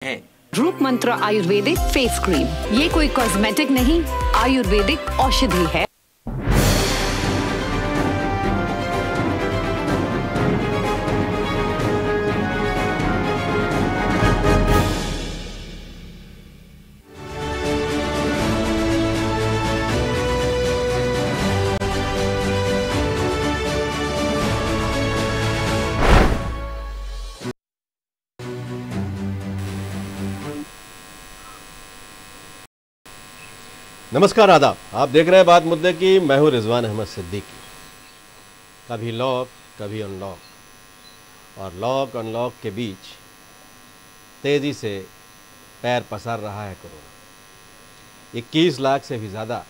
है। रूप मंत्र आयुर्वेदिक फेस क्रीम, ये कोई कॉस्मेटिक नहीं, आयुर्वेदिक औषधि है। नमस्कार, आदाब। आप देख रहे हैं बात मुद्दे की। मैं हूं रिजवान अहमद सिद्दीकी। कभी लॉक कभी अनलॉक, और लॉक अनलॉक के बीच तेज़ी से पैर पसार रहा है कोरोना। 21 लाख से भी ज़्यादा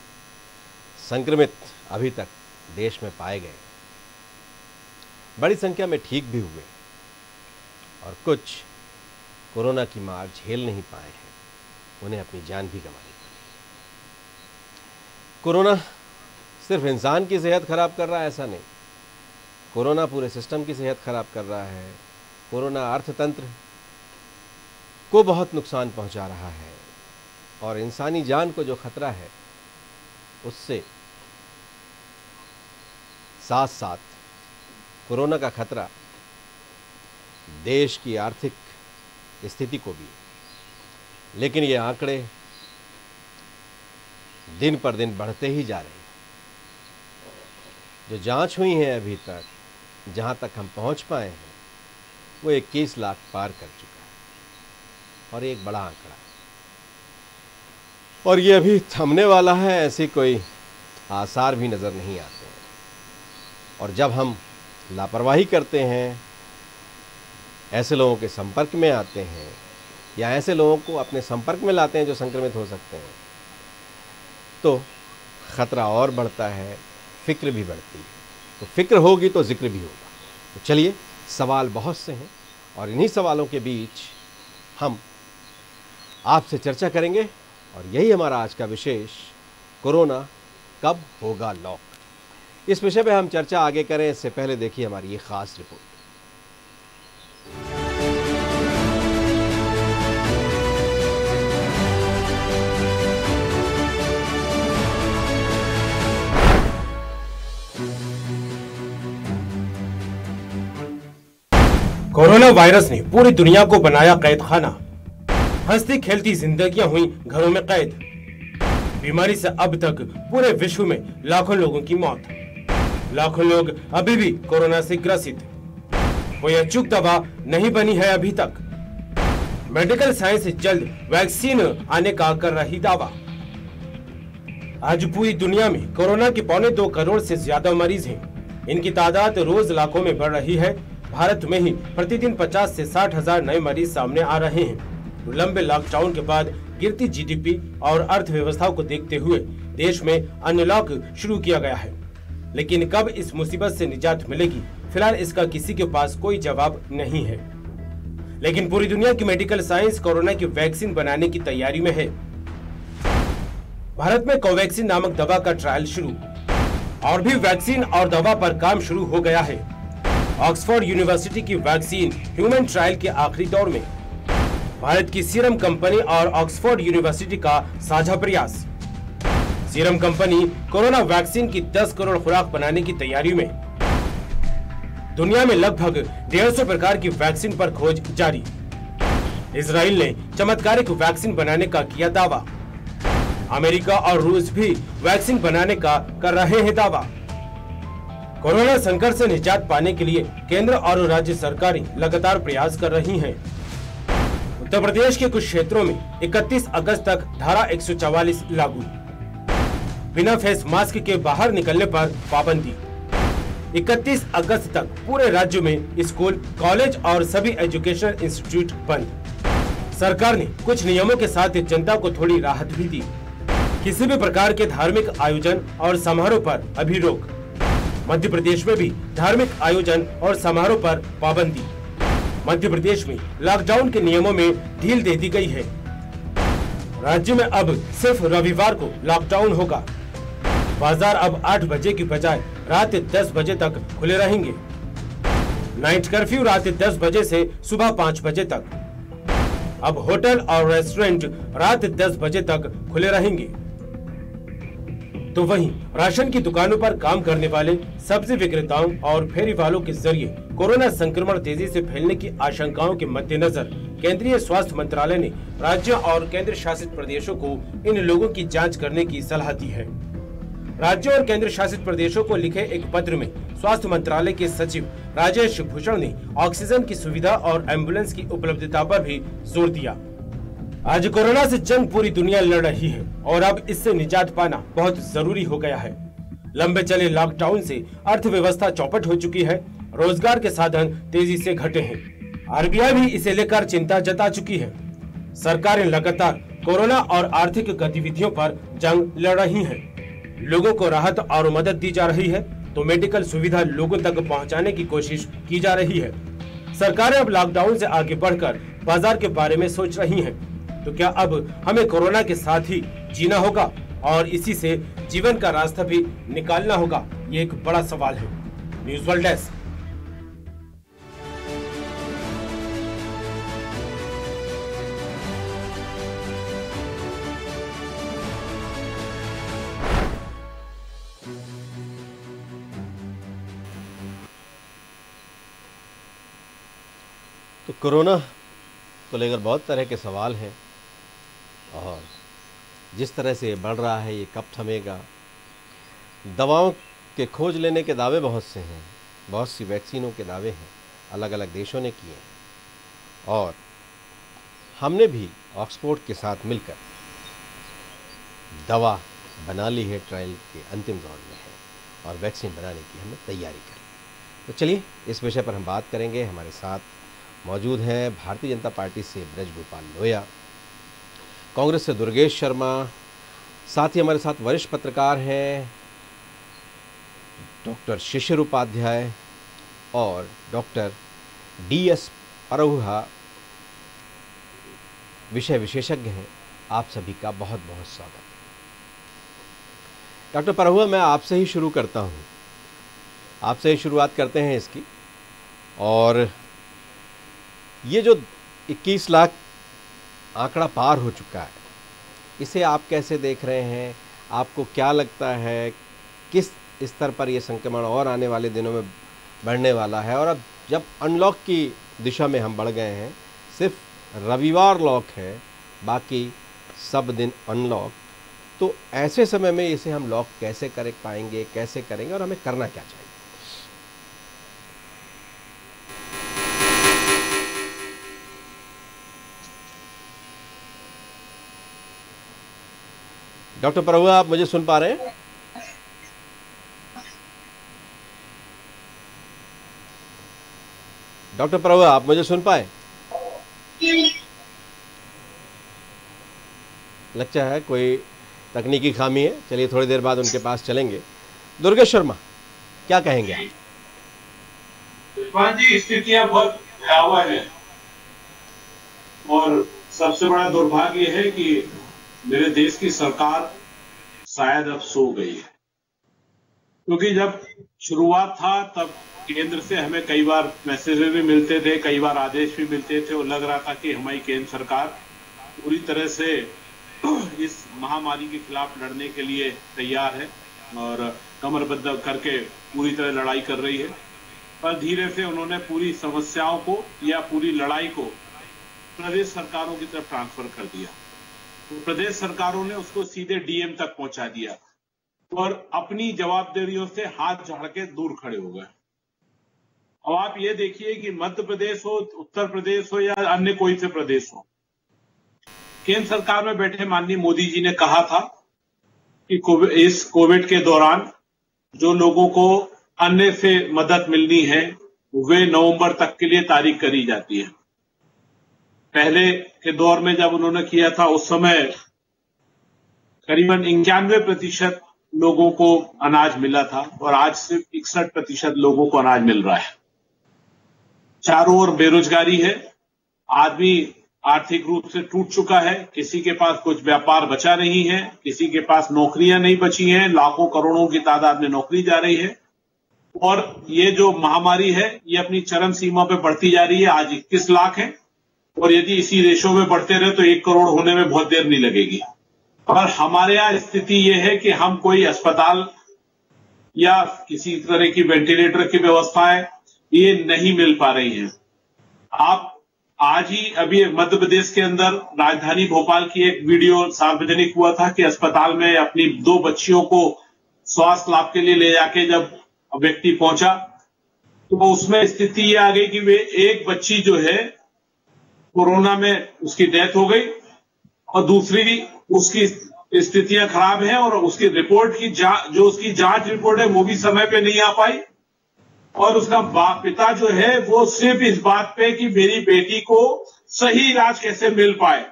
संक्रमित अभी तक देश में पाए गए। बड़ी संख्या में ठीक भी हुए और कुछ कोरोना की मार झेल नहीं पाए हैं, उन्हें अपनी जान भी गंवानी। कोरोना सिर्फ इंसान की सेहत खराब कर रहा है ऐसा नहीं, कोरोना पूरे सिस्टम की सेहत खराब कर रहा है। कोरोना अर्थतंत्र को बहुत नुकसान पहुंचा रहा है और इंसानी जान को जो खतरा है उससे साथ साथ कोरोना का खतरा देश की आर्थिक स्थिति को भी। लेकिन ये आंकड़े दिन पर दिन बढ़ते ही जा रहे हैं। जो जांच हुई है अभी तक, जहां तक हम पहुंच पाए हैं, वो 21 लाख पार कर चुका है और एक बड़ा आंकड़ा है। और ये अभी थमने वाला है, ऐसे कोई आसार भी नज़र नहीं आते हैं। और जब हम लापरवाही करते हैं, ऐसे लोगों के संपर्क में आते हैं या ऐसे लोगों को अपने संपर्क में लाते हैं जो संक्रमित हो सकते हैं, तो ख़तरा और बढ़ता है, फ़िक्र भी बढ़ती है। तो फ़िक्र होगी तो जिक्र भी होगा। तो चलिए, सवाल बहुत से हैं और इन्हीं सवालों के बीच हम आपसे चर्चा करेंगे और यही हमारा आज का विशेष, कोरोना कब होगा लॉक। इस विषय पे हम चर्चा आगे करें इससे पहले देखिए हमारी ये ख़ास रिपोर्ट। कोरोना वायरस ने पूरी दुनिया को बनाया कैद खाना। हंसती खेलती जिंदगियां हुई घरों में कैद। बीमारी से अब तक पूरे विश्व में लाखों लोगों की मौत। लाखों लोग अभी भी कोरोना से ग्रसित। कोई अचूक दवा नहीं बनी है अभी तक। मेडिकल साइंस जल्द वैक्सीन आने का कर रही दावा। आज पूरी दुनिया में कोरोना के 2.25 करोड़ से ज्यादा मरीज हैं। इनकी तादाद रोज लाखों में बढ़ रही है। भारत में ही प्रतिदिन 50 से 60 हजार नए मरीज सामने आ रहे हैं। लंबे लॉकडाउन के बाद गिरती जीडीपी और अर्थव्यवस्था को देखते हुए देश में अनलॉक शुरू किया गया है। लेकिन कब इस मुसीबत से निजात मिलेगी, फिलहाल इसका किसी के पास कोई जवाब नहीं है। लेकिन पूरी दुनिया की मेडिकल साइंस कोरोना की वैक्सीन बनाने की तैयारी में है। भारत में कोवैक्सीन नामक दवा का ट्रायल शुरू, और भी वैक्सीन और दवा पर काम शुरू हो गया है। ऑक्सफोर्ड यूनिवर्सिटी की वैक्सीन ह्यूमन ट्रायल के आखिरी दौर में। भारत की सीरम कंपनी और ऑक्सफोर्ड यूनिवर्सिटी का साझा प्रयास। सीरम कंपनी कोरोना वैक्सीन की 10 करोड़ खुराक बनाने की तैयारी में। दुनिया में लगभग 150 प्रकार की वैक्सीन पर खोज जारी। इजराइल ने चमत्कारिक वैक्सीन बनाने का किया दावा। अमेरिका और रूस भी वैक्सीन बनाने का कर रहे हैं दावा। कोरोना संकट से निजात पाने के लिए केंद्र और राज्य सरकारें लगातार प्रयास कर रही हैं। उत्तर प्रदेश के कुछ क्षेत्रों में 31 अगस्त तक धारा 144 लागू। बिना फेस मास्क के बाहर निकलने पर पाबंदी। 31 अगस्त तक पूरे राज्य में स्कूल, कॉलेज और सभी एजुकेशनल इंस्टीट्यूट बंद। सरकार ने कुछ नियमों के साथ जनता को थोड़ी राहत भी दी। किसी भी प्रकार के धार्मिक आयोजन और समारोह पर अभी रोक। मध्य प्रदेश में भी धार्मिक आयोजन और समारोह पर पाबंदी। मध्य प्रदेश में लॉकडाउन के नियमों में ढील दे दी गई है। राज्य में अब सिर्फ रविवार को लॉकडाउन होगा। बाजार अब 8 बजे की बजाय रात 10 बजे तक खुले रहेंगे। नाइट कर्फ्यू रात 10 बजे से सुबह 5 बजे तक। अब होटल और रेस्टोरेंट रात 10 बजे तक खुले रहेंगे। तो वहीं राशन की दुकानों पर काम करने वाले सब्जी विक्रेताओं और फेरी वालों के जरिए कोरोना संक्रमण तेजी से फैलने की आशंकाओं के मद्देनजर केंद्रीय स्वास्थ्य मंत्रालय ने राज्यों और केंद्र शासित प्रदेशों को इन लोगों की जांच करने की सलाह दी है। राज्यों और केंद्र शासित प्रदेशों को लिखे एक पत्र में स्वास्थ्य मंत्रालय के सचिव राजेश भूषण ने ऑक्सीजन की सुविधा और एम्बुलेंस की उपलब्धता पर भी जोर दिया। आज कोरोना से जंग पूरी दुनिया लड़ रही है और अब इससे निजात पाना बहुत जरूरी हो गया है। लंबे चले लॉकडाउन से अर्थव्यवस्था चौपट हो चुकी है, रोजगार के साधन तेजी से घटे हैं। आरबीआई भी इसे लेकर चिंता जता चुकी है। सरकारें लगातार कोरोना और आर्थिक गतिविधियों पर जंग लड़ रही हैं। लोगों को राहत और मदद दी जा रही है तो मेडिकल सुविधा लोगों तक पहुंचाने की कोशिश की जा रही है। सरकारें अब लॉकडाउन से आगे बढ़कर बाजार के बारे में सोच रही हैं। तो क्या अब हमें कोरोना के साथ ही जीना होगा और इसी से जीवन का रास्ता भी निकालना होगा? ये एक बड़ा सवाल है। News world desk. तो कोरोना को लेकर बहुत तरह के सवाल हैं और जिस तरह से बढ़ रहा है ये कब थमेगा। दवाओं के खोज लेने के दावे बहुत से हैं, बहुत सी वैक्सीनों के दावे हैं, अलग अलग देशों ने किए हैं और हमने भी ऑक्सफोर्ड के साथ मिलकर दवा बना ली है, ट्रायल के अंतिम दौर में है और वैक्सीन बनाने की हमने तैयारी करी। तो चलिए इस विषय पर हम बात करेंगे। हमारे साथ मौजूद हैं भारतीय जनता पार्टी से ब्रजगोपाल लोया, कांग्रेस से दुर्गेश शर्मा, साथ ही हमारे साथ वरिष्ठ पत्रकार हैं डॉक्टर शिशिर उपाध्याय और डॉक्टर DS परहुआ, विषय विशेषज्ञ हैं। आप सभी का बहुत बहुत स्वागत है। डॉक्टर परहुआ, मैं आपसे ही शुरू करता हूं, आपसे ही शुरुआत करते हैं इसकी। और ये जो 21 लाख आंकड़ा पार हो चुका है, इसे आप कैसे देख रहे हैं? आपको क्या लगता है किस स्तर पर ये संक्रमण और आने वाले दिनों में बढ़ने वाला है? और अब जब अनलॉक की दिशा में हम बढ़ गए हैं, सिर्फ रविवार लॉक है, बाकी सब दिन अनलॉक, तो ऐसे समय में इसे हम लॉक कैसे कर पाएंगे, कैसे करेंगे और हमें करना क्या चाहिए? डॉक्टर परहुआ, आप मुझे सुन पा रहे हैं? डॉक्टर परहुआ, आप मुझे सुन पाए? लगता है कोई तकनीकी खामी है। चलिए थोड़ी देर बाद उनके पास चलेंगे। दुर्गेश शर्मा, क्या कहेंगे आप? जी, स्थितियां बहुत भयावह है और सबसे बड़ा दुर्भाग्य है कि मेरे देश की सरकार शायद अब सो गई है, क्योंकि जब शुरुआत था तब केंद्र से हमें कई बार मैसेज भी मिलते थे, कई बार आदेश भी मिलते थे और लग रहा था कि हमारी केंद्र सरकार पूरी तरह से इस महामारी के खिलाफ लड़ने के लिए तैयार है और कमरबद्ध करके पूरी तरह लड़ाई कर रही है। पर धीरे से उन्होंने पूरी समस्याओं को या पूरी लड़ाई को प्रदेश सरकारों की तरफ ट्रांसफर कर दिया। तो प्रदेश सरकारों ने उसको सीधे डीएम तक पहुंचा दिया और अपनी जवाबदेहियों से हाथ झाड़ के दूर खड़े हो गए। अब आप ये देखिए कि मध्य प्रदेश हो, उत्तर प्रदेश हो या अन्य कोई से प्रदेश हो, केंद्र सरकार में बैठे माननीय मोदी जी ने कहा था कि इस कोविड के दौरान जो लोगों को अन्य से मदद मिलनी है वे नवंबर तक के लिए तारीख करी जाती है। पहले के दौर में जब उन्होंने किया था उस समय करीबन 91% लोगों को अनाज मिला था और आज सिर्फ 61% लोगों को अनाज मिल रहा है। चारों ओर बेरोजगारी है, आदमी आर्थिक रूप से टूट चुका है, किसी के पास कुछ व्यापार बचा नहीं है, किसी के पास नौकरियां नहीं बची हैं, लाखों करोड़ों की तादाद में नौकरी जा रही है और ये जो महामारी है ये अपनी चरम सीमा पे बढ़ती जा रही है। आज 21 लाख है और यदि इसी रेशो में बढ़ते रहे तो 1 करोड़ होने में बहुत देर नहीं लगेगी। पर हमारे यहाँ स्थिति यह है कि हम कोई अस्पताल या किसी तरह की वेंटिलेटर की व्यवस्थाएं ये नहीं मिल पा रही हैं। आप आज ही अभी मध्य प्रदेश के अंदर राजधानी भोपाल की एक वीडियो सार्वजनिक हुआ था कि अस्पताल में अपनी 2 बच्चियों को स्वास्थ्य लाभ के लिए ले जाके जब व्यक्ति पहुंचा तो उसमें स्थिति ये आ गई कि वे एक बच्ची जो है कोरोना में उसकी डेथ हो गई और दूसरी उसकी स्थितियां खराब हैं और उसकी रिपोर्ट की जो उसकी जांच रिपोर्ट है वो भी समय पे नहीं आ पाई और उसका पिता जो है वो सिर्फ इस बात पे कि मेरी बेटी को सही इलाज कैसे मिल पाए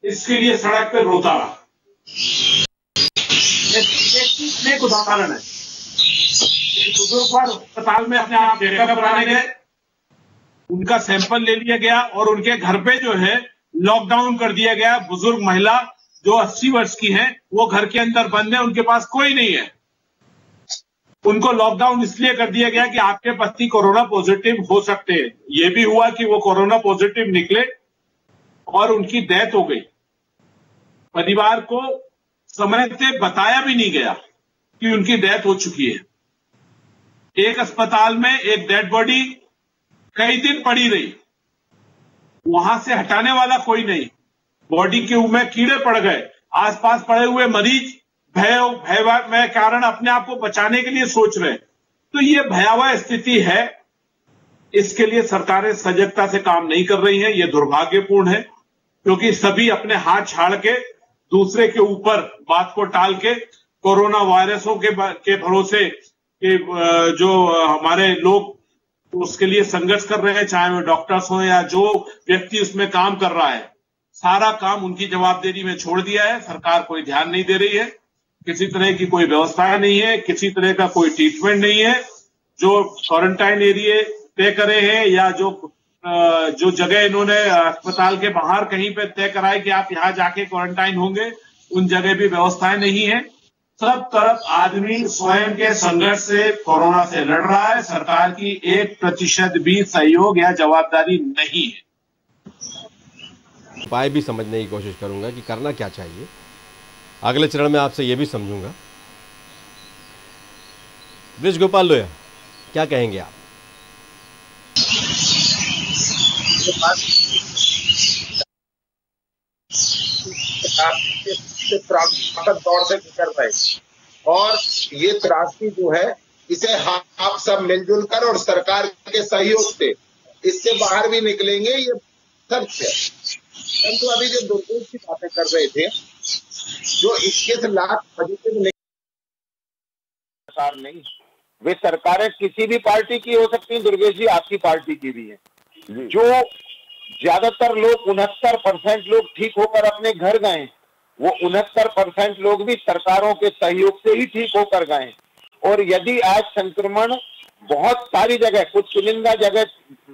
इसके लिए सड़क पे रोता रहा। एक उदाहरण है, बुजुर्ग पर अस्पताल में अपने आप चेकअप कराने गए, उनका सैंपल ले लिया गया और उनके घर पे जो है लॉकडाउन कर दिया गया। बुजुर्ग महिला जो 80 वर्ष की हैं वो घर के अंदर बंद है, उनके पास कोई नहीं है। उनको लॉकडाउन इसलिए कर दिया गया कि आपके पति कोरोना पॉजिटिव हो सकते हैं। ये भी हुआ कि वो कोरोना पॉजिटिव निकले और उनकी डेथ हो गई। परिवार को समय से बताया भी नहीं गया कि उनकी डेथ हो चुकी है। एक अस्पताल में एक डेड बॉडी कई दिन पड़ी रही, वहां से हटाने वाला कोई नहीं। बॉडी के में कीड़े पड़ गए, आसपास पड़े हुए मरीज भय में कारण अपने आप को बचाने के लिए सोच रहे। तो ये भयावह स्थिति है, इसके लिए सरकारें सजगता से काम नहीं कर रही हैं। ये दुर्भाग्यपूर्ण है क्योंकि सभी अपने हाथ छाड़ के दूसरे के ऊपर बात को टाल के कोरोना वायरसों के भरोसे कि जो हमारे लोग उसके लिए संघर्ष कर रहे हैं, चाहे वो डॉक्टर्स हो या जो व्यक्ति उसमें काम कर रहा है, सारा काम उनकी जवाबदेही में छोड़ दिया है। सरकार कोई ध्यान नहीं दे रही है, किसी तरह की कोई व्यवस्था नहीं है, किसी तरह का कोई ट्रीटमेंट नहीं है। जो क्वारंटाइन एरिया तय करे हैं या जो जगह इन्होंने अस्पताल के बाहर कहीं पे तय कराए कि आप यहां जाके क्वारंटाइन होंगे, उन जगह भी व्यवस्थाएं नहीं है। सब तरफ आदमी स्वयं के संघर्ष से कोरोना से लड़ रहा है। सरकार की 1% भी सहयोग या जवाबदारी नहीं है। उपाय भी समझने की कोशिश करूंगा कि करना क्या चाहिए। अगले चरण में आपसे ये भी समझूंगा। ब्रिज गोपाल लोया, क्या कहेंगे आप? दौर से गुजर रहे और ये त्रासदी जो है इसे आप सब मिलजुल कर और सरकार के सहयोग से इससे बाहर भी निकलेंगे, ये सच है। परंतु अभी जो दुर्योग की बातें कर रहे थे, जो 21 लाख पॉजिटिव सरकार नहीं, वे सरकारें किसी भी पार्टी की हो सकती है। दुर्गेश जी, आपकी पार्टी की भी है। जो ज्यादातर लोग 69% लोग ठीक होकर अपने घर गए, वो 69% लोग भी सरकारों के सहयोग से ही ठीक होकर गए। और यदि आज संक्रमण बहुत सारी जगह, कुछ चुनिंदा जगह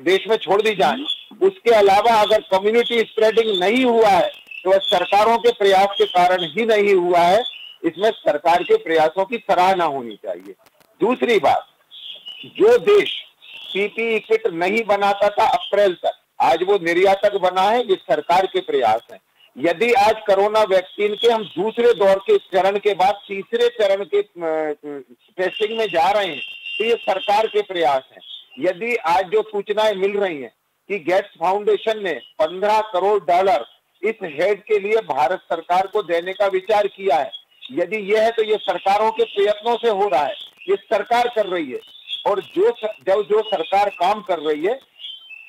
देश में छोड़ दी जाए, उसके अलावा अगर कम्युनिटी स्प्रेडिंग नहीं हुआ है तो वह सरकारों के प्रयास के कारण ही नहीं हुआ है। इसमें सरकार के प्रयासों की सराहना होनी चाहिए। दूसरी बात, जो देश पीपीई किट नहीं बनाता था अप्रैल तक, आज वो निर्यातक बना है। ये सरकार के प्रयास हैं। यदि आज कोरोना वैक्सीन के हम दूसरे दौर के चरण के बाद तीसरे चरण के टेस्टिंग में जा रहे हैं, तो ये सरकार के प्रयास हैं। यदि आज जो सूचनाएं मिल रही हैं कि गेट्स फाउंडेशन ने $15 करोड़ इस हेड के लिए भारत सरकार को देने का विचार किया है, यदि यह है तो ये सरकारों के प्रयत्नों से हो रहा है। ये सरकार कर रही है और जो सरकार काम कर रही है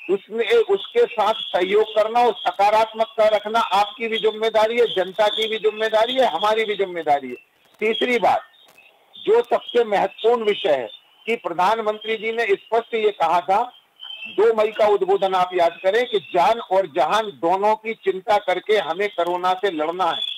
उसमें उसके साथ सहयोग करना और सकारात्मकता रखना आपकी भी जिम्मेदारी है, जनता की भी जिम्मेदारी है, हमारी भी जिम्मेदारी है। तीसरी बात, जो सबसे महत्वपूर्ण विषय है कि प्रधानमंत्री जी ने स्पष्ट ये कहा था, 2 मई का उद्बोधन आप याद करें कि जान और जहान दोनों की चिंता करके हमें कोरोना से लड़ना है।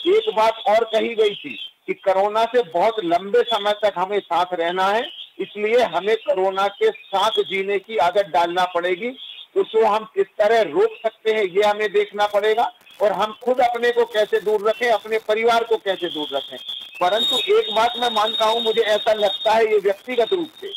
एक बात और कही गई थी कि कोरोना से बहुत लंबे समय तक हमें साथ रहना है, इसलिए हमें कोरोना के साथ जीने की आदत डालना पड़ेगी। उसको हम किस तरह रोक सकते हैं ये हमें देखना पड़ेगा और हम खुद अपने को कैसे दूर रखें, अपने परिवार को कैसे दूर रखें। परंतु एक बात मैं मानता हूं, मुझे ऐसा लगता है ये व्यक्तिगत रूप से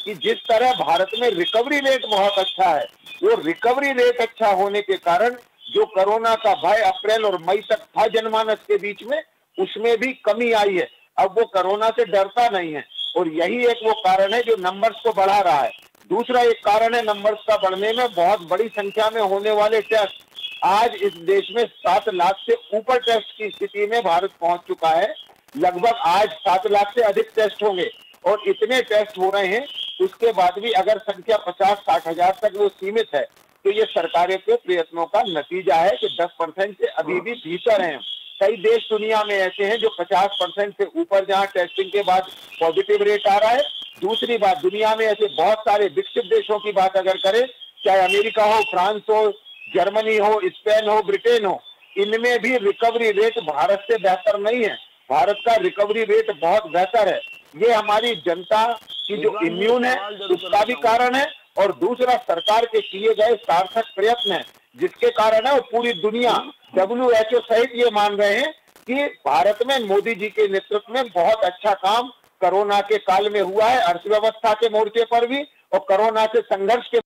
कि जिस तरह भारत में रिकवरी रेट बहुत अच्छा है, वो रिकवरी रेट अच्छा होने के कारण जो कोरोना का भय अप्रैल और मई तक था जनमानस के बीच में, उसमें भी कमी आई है। अब वो कोरोना से डरता नहीं है, और यही एक वो कारण है जो नंबर्स को बढ़ा रहा है। दूसरा एक कारण है नंबर्स का बढ़ने में बहुत बड़ी संख्या में होने वाले टेस्ट। आज इस देश में 7 लाख से ऊपर टेस्ट की स्थिति में भारत पहुंच चुका है। लगभग आज 7 लाख से अधिक टेस्ट होंगे, और इतने टेस्ट हो रहे हैं, उसके बाद भी अगर संख्या 50-60 हजार तक वो सीमित है, तो ये सरकारों के प्रयत्नों का नतीजा है कि 10% से अभी भी भीतर हैं। कई देश दुनिया में ऐसे हैं जो 50% से ऊपर जहां टेस्टिंग के बाद पॉजिटिव रेट आ रहा है। दूसरी बात, दुनिया में ऐसे बहुत सारे विकसित देशों की बात अगर करें, चाहे अमेरिका हो, फ्रांस हो, जर्मनी हो, स्पेन हो, ब्रिटेन हो, इनमें भी रिकवरी रेट भारत से बेहतर नहीं है। भारत का रिकवरी रेट बहुत बेहतर है। ये हमारी जनता की जो इम्यून है उसका भी कारण है, और दूसरा सरकार के किए गए सार्थक प्रयत्न है, जिसके कारण है वो पूरी दुनिया WHO सहित ये मान रहे हैं कि भारत में मोदी जी के नेतृत्व में बहुत अच्छा काम कोरोना के काल में हुआ है, अर्थव्यवस्था के मोर्चे पर भी और कोरोना से संघर्ष के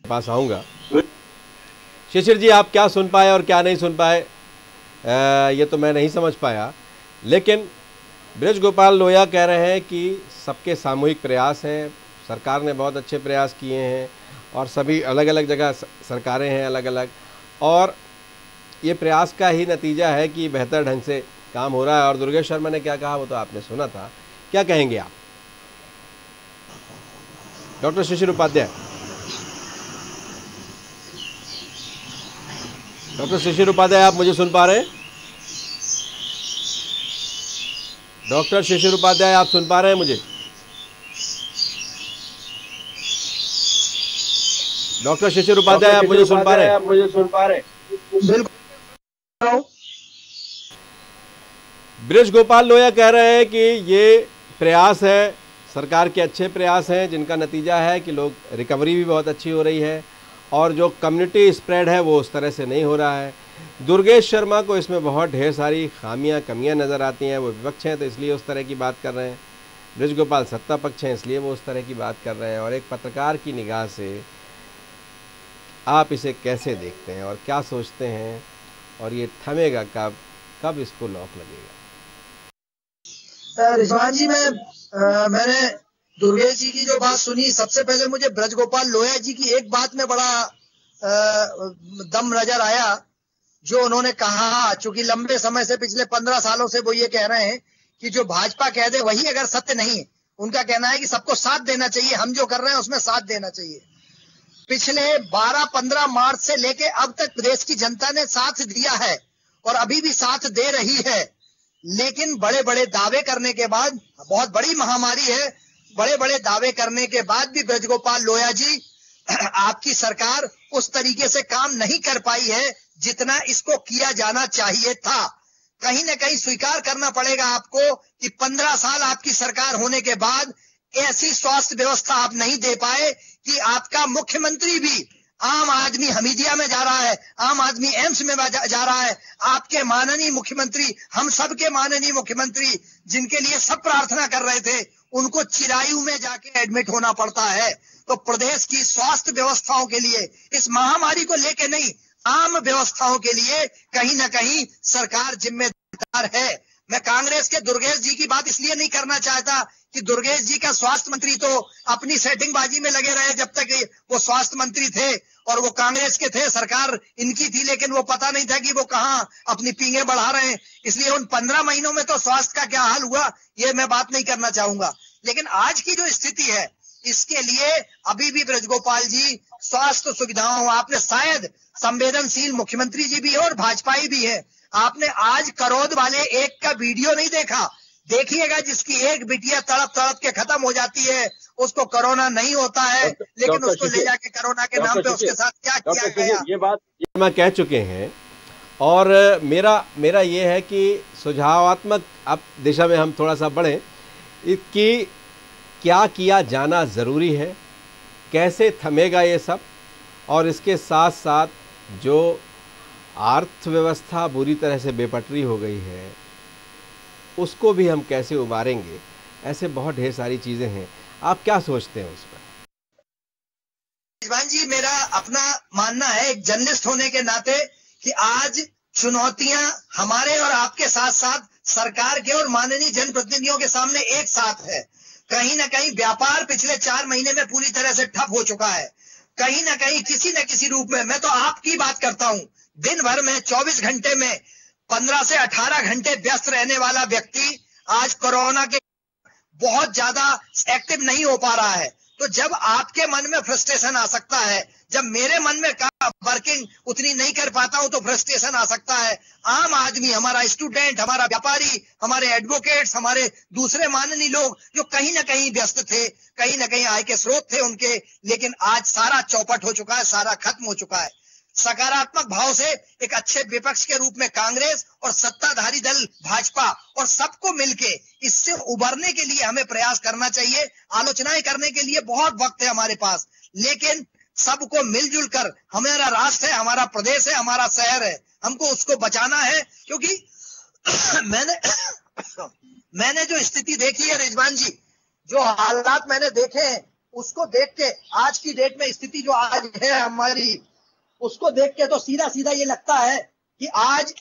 पास आऊंगा। शिशिर जी, आप क्या सुन पाए और क्या नहीं सुन पाए, ये तो मैं नहीं समझ पाया, लेकिन ब्रज गोपाल लोहिया कह रहे हैं कि सबके सामूहिक प्रयास हैं, सरकार ने बहुत अच्छे प्रयास किए हैं, और सभी अलग अलग जगह सरकारें हैं अलग अलग, और ये प्रयास का ही नतीजा है कि बेहतर ढंग से काम हो रहा है। और दुर्गेश शर्मा ने क्या कहा वो तो आपने सुना था। क्या कहेंगे आप, डॉक्टर शिशिर उपाध्याय? डॉक्टर शिशिर उपाध्याय, आप मुझे सुन पा रहे हैं? डॉक्टर शिशिर उपाध्याय, आप सुन पा रहे हैं मुझे? डॉक्टर शिशिर उपाध्याय, आप मुझे सुन पा रहे हैं? बिल्कुल। ब्रज गोपाल लोहिया कह रहे हैं कि ये प्रयास है, सरकार के अच्छे प्रयास हैं, जिनका नतीजा है कि लोग रिकवरी भी बहुत अच्छी हो रही है, और जो कम्युनिटी स्प्रेड है वो उस तरह से नहीं हो रहा है। दुर्गेश शर्मा को इसमें बहुत ढेर सारी खामियां कमियां नज़र आती हैं। वो विपक्ष हैं तो इसलिए उस तरह की बात कर रहे हैं, ब्रज गोपाल सत्ता पक्ष हैं इसलिए वो उस तरह की बात कर रहे हैं। और एक पत्रकार की निगाह से आप इसे कैसे देखते हैं और क्या सोचते हैं, और ये थमेगा कब, कब इसको लॉक लगेगा? रिजवान जी, मैंने दुर्गेश जी की जो बात सुनी, सबसे पहले मुझे ब्रज गोपाल लोहिया जी की एक बात में बड़ा दम नजर आया, जो उन्होंने कहा, चूंकि लंबे समय से पिछले 15 सालों से वो ये कह रहे हैं कि जो भाजपा कह दे वही अगर सत्य नहीं है। उनका कहना है कि सबको साथ देना चाहिए, हम जो कर रहे हैं उसमें साथ देना चाहिए। पिछले 12-15 मार्च से लेके अब तक देश की जनता ने साथ दिया है और अभी भी साथ दे रही है, लेकिन बड़े बड़े दावे करने के बाद, बहुत बड़ी महामारी है, बड़े बड़े दावे करने के बाद भी ब्रज गोपाल लोहिया जी, आपकी सरकार उस तरीके से काम नहीं कर पाई है जितना इसको किया जाना चाहिए था। कहीं न कहीं स्वीकार करना पड़ेगा आपको कि 15 साल आपकी सरकार होने के बाद ऐसी स्वास्थ्य व्यवस्था आप नहीं दे पाए कि आपका मुख्यमंत्री भी, आम आदमी हमीदिया में जा रहा है, आम आदमी एम्स में जा रहा है, आपके माननीय मुख्यमंत्री, हम सब के माननीय मुख्यमंत्री, जिनके लिए सब प्रार्थना कर रहे थे, उनको चिरायु में जाके एडमिट होना पड़ता है। तो प्रदेश की स्वास्थ्य व्यवस्थाओं के लिए, इस महामारी को लेके नहीं, आम व्यवस्थाओं के लिए कहीं न कहीं सरकार जिम्मेदार है। मैं कांग्रेस के दुर्गेश जी की बात इसलिए नहीं करना चाहता कि दुर्गेश जी का स्वास्थ्य मंत्री तो अपनी सेटिंगबाजी में लगे रहे जब तक वो स्वास्थ्य मंत्री थे, और वो कांग्रेस के थे, सरकार इनकी थी, लेकिन वो पता नहीं था कि वो कहां अपनी पींगे बढ़ा रहे हैं। इसलिए उन 15 महीनों में तो स्वास्थ्य का क्या हाल हुआ ये मैं बात नहीं करना चाहूंगा। लेकिन आज की जो स्थिति है, इसके लिए अभी भी ब्रज गोपाल जी स्वास्थ्य सुविधाओं, आपने शायद संवेदनशील मुख्यमंत्री जी भी है और भाजपाई भी है, आपने आज करौद वाले एक का वीडियो नहीं देखा, देखिएगा, जिसकी एक बिटिया तड़प तड़प के खत्म हो जाती है, उसको कोरोना नहीं होता है, लेकिन उसको ले जाके कोरोना के नाम पे उसके साथ क्या किया गया, ये बात मैं कह चुके हैं। और मेरा ये है कि सुझावात्मक अब दिशा में हम थोड़ा सा बढ़ें कि क्या किया जाना ज़रूरी है, कैसे थमेगा ये सब, और इसके साथ साथ जो अर्थव्यवस्था बुरी तरह से बेपटरी हो गई है उसको भी हम कैसे उबारेंगे। ऐसे बहुत ढेर सारी चीज़ें हैं। आप क्या सोचते हैं उस पर? रिजवान जी, मेरा अपना मानना है एक जर्नलिस्ट होने के नाते कि आज चुनौतियां हमारे और आपके साथ साथ सरकार के और माननीय जनप्रतिनिधियों के सामने एक साथ है। कहीं ना कहीं व्यापार पिछले 4 महीने में पूरी तरह से ठप हो चुका है। कहीं ना कहीं किसी न किसी रूप में, मैं तो आपकी बात करता हूं, दिन भर में 24 घंटे में 15 से 18 घंटे व्यस्त रहने वाला व्यक्ति आज कोरोना के बहुत ज्यादा एक्टिव नहीं हो पा रहा है। तो जब आपके मन में फ्रस्ट्रेशन आ सकता है, जब मेरे मन में वर्किंग उतनी नहीं कर पाता हूं तो फ्रस्ट्रेशन आ सकता है। आम आदमी, हमारा स्टूडेंट, हमारा व्यापारी, हमारे एडवोकेट्स, हमारे दूसरे माननीय लोग जो कहीं ना कहीं व्यस्त थे, कहीं ना कहीं आय के स्रोत थे उनके, लेकिन आज सारा चौपट हो चुका है, सारा खत्म हो चुका है। सकारात्मक भाव से एक अच्छे विपक्ष के रूप में कांग्रेस और सत्ताधारी दल भाजपा और सबको मिलके इससे उबरने के लिए हमें प्रयास करना चाहिए। आलोचनाएं करने के लिए बहुत वक्त है हमारे पास, लेकिन सबको मिलजुल कर, हमारा राष्ट्र है, हमारा प्रदेश है, हमारा शहर है, हमको उसको बचाना है। क्योंकि मैंने जो स्थिति देखी है रिजवान जी, जो हालात मैंने देखे हैं, उसको देख के आज की डेट में स्थिति जो आज है हमारी, उसको देख के तो सीधा सीधा ये लगता है कि आज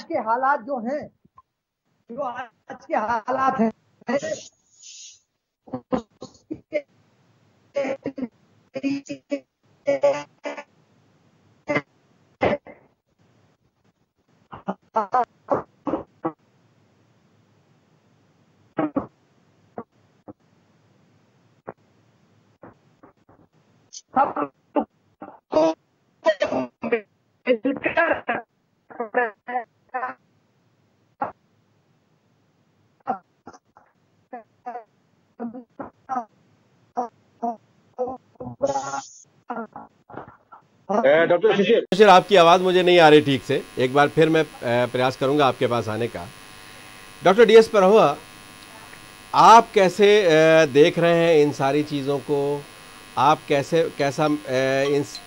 के हालात जो हैं, जो आज के हालात हैं, डॉक्टर शिशिर, आपकी आवाज़ मुझे नहीं आ रही ठीक से, एक बार फिर मैं प्रयास करूंगा आपके पास आने का। डॉक्टर डी एस परहुआ, आप कैसे देख रहे हैं इन सारी चीज़ों को? आप कैसा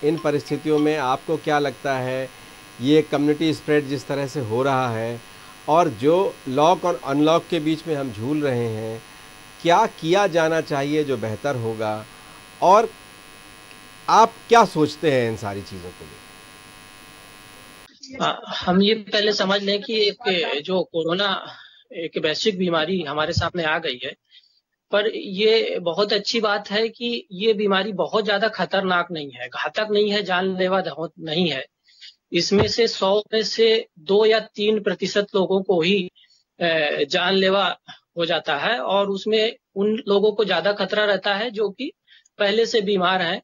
इन परिस्थितियों में आपको क्या लगता है, ये कम्युनिटी स्प्रेड जिस तरह से हो रहा है और जो लॉक और अनलॉक के बीच में हम झूल रहे हैं, क्या किया जाना चाहिए जो बेहतर होगा, और आप क्या सोचते हैं इन सारी चीज़ों को लेकर? हम ये पहले समझ लें कि एक जो कोरोना एक वैश्विक बीमारी हमारे सामने आ गई है, पर ये बहुत अच्छी बात है कि ये बीमारी बहुत ज्यादा खतरनाक नहीं है, घातक नहीं है, जानलेवा नहीं है। इसमें से 100 में से 2 या 3% लोगों को ही जानलेवा हो जाता है, और उसमें उन लोगों को ज्यादा खतरा रहता है जो कि पहले से बीमार हैं,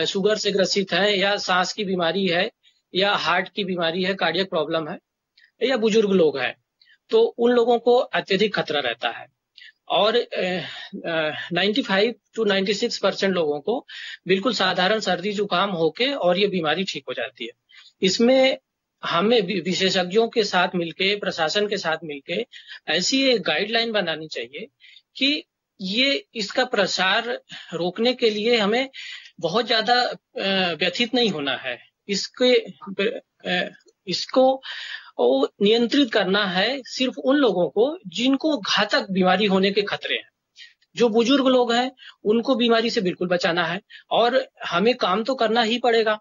शुगर से ग्रसित है, या सांस की बीमारी है, या हार्ट की बीमारी है, कार्डियक प्रॉब्लम है, या बुजुर्ग लोग हैं, तो उन लोगों को अत्यधिक खतरा रहता है। और 95 to 96% लोगों को बिल्कुल साधारण सर्दी जुकाम होके और ये बीमारी ठीक हो जाती है। इसमें हमें विशेषज्ञों के साथ मिलके, प्रशासन के साथ मिलके ऐसी एक गाइडलाइन बनानी चाहिए कि ये इसका प्रसार रोकने के लिए हमें बहुत ज्यादा व्यथित नहीं होना है, इसको नियंत्रित करना है सिर्फ उन लोगों को जिनको घातक बीमारी होने के खतरे हैं। जो बुजुर्ग लोग हैं उनको बीमारी से बिल्कुल बचाना है, और हमें काम तो करना ही पड़ेगा।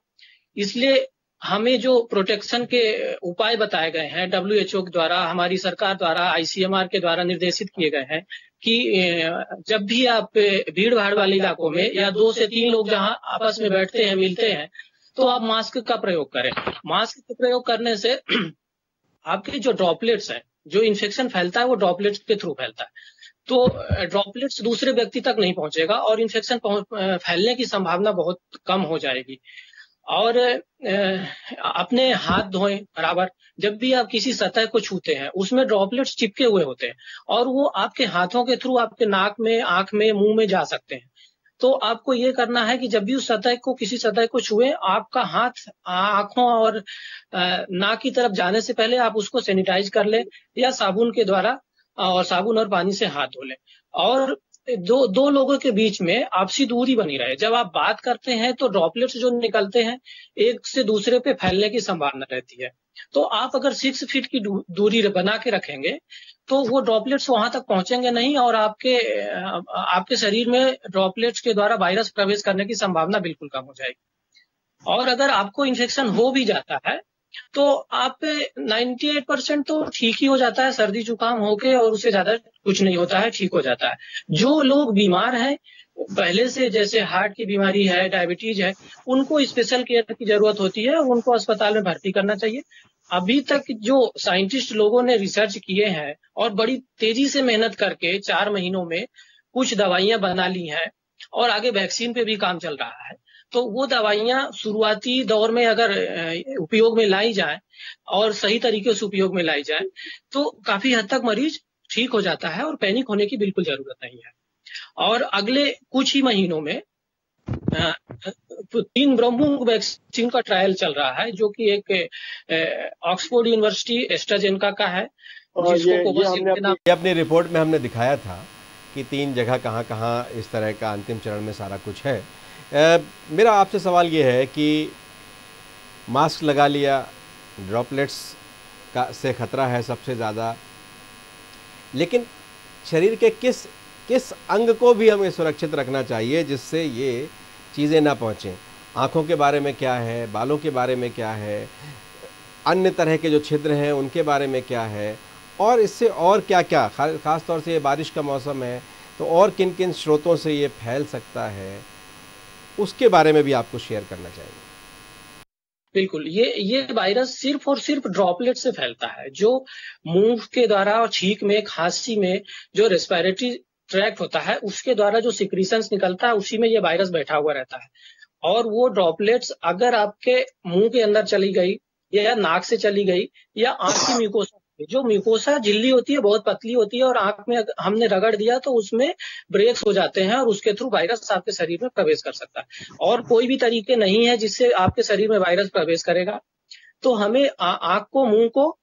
इसलिए हमें जो प्रोटेक्शन के उपाय बताए गए हैं WHO के द्वारा, हमारी सरकार द्वारा, ICMR के द्वारा निर्देशित किए गए हैं कि जब भी आप भीड़ भाड़ वाले इलाकों में या 2 से 3 लोग जहां आपस में बैठते हैं, मिलते हैं, तो आप मास्क का प्रयोग करें। मास्क का प्रयोग करने से आपके जो ड्रॉपलेट्स हैं, जो इन्फेक्शन फैलता है वो ड्रॉपलेट्स के थ्रू फैलता है, तो ड्रॉपलेट्स दूसरे व्यक्ति तक नहीं पहुंचेगा और इन्फेक्शन फैलने की संभावना बहुत कम हो जाएगी। और अपने हाथ धोएं बराबर। जब भी आप किसी सतह को छूते हैं उसमें ड्रॉपलेट्स चिपके हुए होते हैं और वो आपके हाथों के थ्रू आपके नाक में, आंख में, मुंह में जा सकते हैं। तो आपको ये करना है कि जब भी उस सतह को, किसी सतह को छुए, आपका हाथ आंखों और नाक की तरफ जाने से पहले आप उसको सैनिटाइज कर लें या साबुन के द्वारा, और साबुन और पानी से हाथ धो लें। और दो लोगों के बीच में आपसी दूरी बनी रहे। जब आप बात करते हैं तो ड्रॉपलेट्स जो निकलते हैं एक से दूसरे पे फैलने की संभावना रहती है। तो आप अगर 6 फीट की दूरी बना के रखेंगे तो वो ड्रॉपलेट्स वहां तक पहुंचेंगे नहीं और आपके शरीर में ड्रॉपलेट्स के द्वारा वायरस प्रवेश करने की संभावना बिल्कुल कम हो जाएगी। और अगर आपको इन्फेक्शन हो भी जाता है तो आप 98% तो ठीक ही हो जाता है, सर्दी जुकाम होके, और उससे ज्यादा कुछ नहीं होता है, ठीक हो जाता है। जो लोग बीमार हैं पहले से, जैसे हार्ट की बीमारी है, डायबिटीज है, उनको स्पेशल केयर की जरूरत होती है, उनको अस्पताल में भर्ती करना चाहिए। अभी तक जो साइंटिस्ट लोगों ने रिसर्च किए हैं और बड़ी तेजी से मेहनत करके 4 महीनों में कुछ दवाइयां बना ली हैं और आगे वैक्सीन पे भी काम चल रहा है, तो वो दवाइयां शुरुआती दौर में अगर उपयोग में लाई जाए और सही तरीके से उपयोग में लाई जाए तो काफी हद तक मरीज ठीक हो जाता है और पैनिक होने की बिल्कुल जरूरत नहीं है। और अगले कुछ ही महीनों में 3 ब्रह्मोस वैक्सीन का ट्रायल चल रहा है, जो कि एक ऑक्सफोर्ड यूनिवर्सिटी एस्ट्राजेनेका का है, जिसको अपनी रिपोर्ट में हमने दिखाया था कि 3 जगह कहाँ इस तरह का अंतिम चरण में सारा कुछ है। मेरा आपसे सवाल ये है कि मास्क लगा लिया, ड्रॉपलेट्स का से खतरा है सबसे ज़्यादा, लेकिन शरीर के किस अंग को भी हमें सुरक्षित रखना चाहिए जिससे ये चीज़ें ना पहुँचें? आँखों के बारे में क्या है, बालों के बारे में क्या है, अन्य तरह के जो छिद्र हैं उनके बारे में क्या है, और इससे और क्या क्या, ख़ास तौर से ये बारिश का मौसम है तो और किन किन स्रोतों से ये फैल सकता है, उसके बारे में भी आपको शेयर करना चाहिए। बिल्कुल, ये वायरस सिर्फ और सिर्फ ड्रॉपलेट से फैलता है, जो मुंह के द्वारा और छींक में, खांसी में जो रेस्पिरेटरी ट्रैक्ट होता है उसके द्वारा जो सिक्रीशंस निकलता है उसी में ये वायरस बैठा हुआ रहता है। और वो ड्रॉपलेट्स अगर आपके मुंह के अंदर चली गई या नाक से चली गई या आंख की म्यूकोसा, जो म्यूकोसा झिल्ली होती है बहुत पतली होती है और आंख में हमने रगड़ दिया तो उसमें ब्रेक्स हो जाते हैं और उसके थ्रू वायरस आपके शरीर में प्रवेश कर सकता है। और कोई भी तरीके नहीं है जिससे आपके शरीर में वायरस प्रवेश करेगा। तो हमें आंख को, मुंह को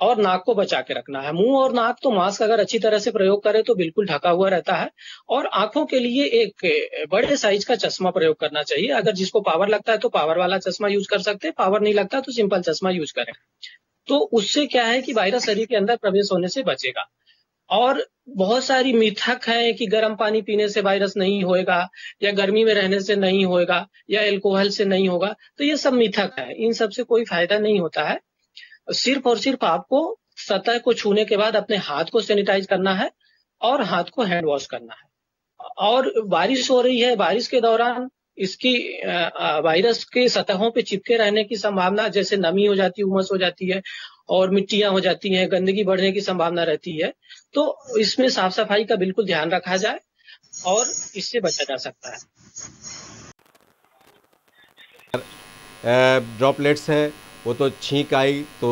और नाक को बचा के रखना है। मुंह और नाक तो मास्क अगर अच्छी तरह से प्रयोग करें तो बिल्कुल ढका हुआ रहता है, और आंखों के लिए एक बड़े साइज का चश्मा प्रयोग करना चाहिए। अगर जिसको पावर लगता है तो पावर वाला चश्मा यूज कर सकते हैं, पावर नहीं लगता तो सिंपल चश्मा यूज करें। तो उससे क्या है कि वायरस शरीर के अंदर प्रवेश होने से बचेगा। और बहुत सारी मिथक है कि गर्म पानी पीने से वायरस नहीं होएगा या गर्मी में रहने से नहीं होएगा या अल्कोहल से नहीं होगा, तो ये सब मिथक है, इन सब से कोई फायदा नहीं होता है। सिर्फ और सिर्फ आपको सतह को छूने के बाद अपने हाथ को सैनिटाइज करना है और हाथ को हैंड वॉश करना है। और बारिश हो रही है, बारिश के दौरान इसकी वायरस के सतहों पे चिपके रहने की संभावना, जैसे नमी हो जाती है, उमस हो जाती है और मिट्टियां हो जाती हैं, गंदगी बढ़ने की संभावना रहती है। तो इसमें साफ सफाई का बिल्कुल ध्यान रखा जाए और इससे बचा जा सकता है। ड्रॉपलेट्स है वो तो छींक आई तो